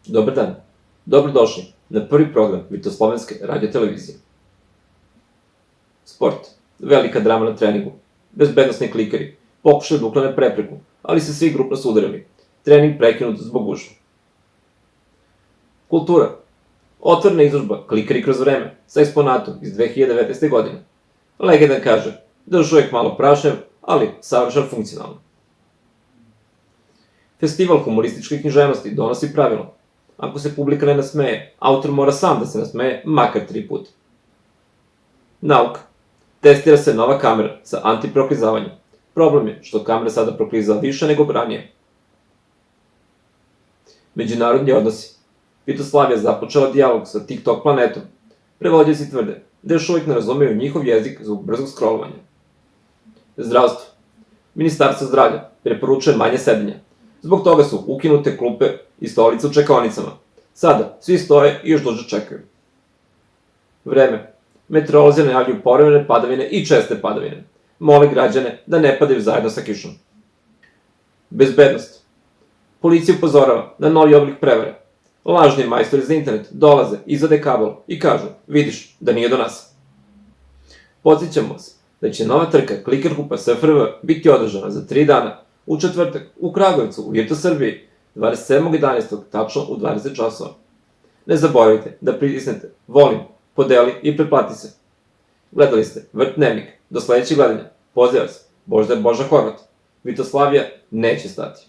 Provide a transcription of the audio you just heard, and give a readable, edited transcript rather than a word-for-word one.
Dobar dan. Dobrodošli na prvi program Vitoslovenske radiotelevizije. Sport. Velika drama na treningu. Bezbednosni klikeri. Pokušali da uklone prepreku, ali se svi grupno sudarili. Trening prekinut zbog gužve. Kultura. Otvorena izložba Klikeri kroz vreme sa eksponatom iz 2019. godine. Legenda kaže da još uvijek malo prašev, ali savršeno funkcionalno. Festival humorističke književnosti donosi pravilo. Ako se publika ne nasmeje, autor mora sam da se nasmeje makar 3 puta. Nauka. Testira se nova kamera sa antiproklizavanjem. Problem je što kamera sada proklizava više nego ranije. Međunarodni odnosi. Vitoslavija započela dijalog sa TikTok planetom. Prevodioci tvrde da još uvijek ne razumeju njihov jezik zbog brzog scrollovanja. Zdravstvo. Ministarstvo zdravlja preporučuje manje sedenja. Zbog toga su ukinute klupe i stolice u čekaonicama. Sada svi stoje i još duže čekaju. Vreme. Meteorolozi najavljuju povremene padavine i česte padavine. Mole građane da ne padaju zajedno sa kišom. Bezbednost. Policija upozorava na novi oblik prevare. Lažni majstori za internet dolaze, izvade kabel i kažu, vidiš da nije do nas. Podsjećamo se da će nova trka Klikerkupa SFRV biti održana za 3 dana, u četvrtak u Kragujevcu u Virtu Srbiji, 27.11. tačno u 20 časova. Ne zaboravite da pritisnete volim, podeli i pretplati se. Gledali ste Vrt dnevnik. Do sledećeg gledanja. Pozdrav vas. Božidar Boža Horvat. Vitoslavija neće stati.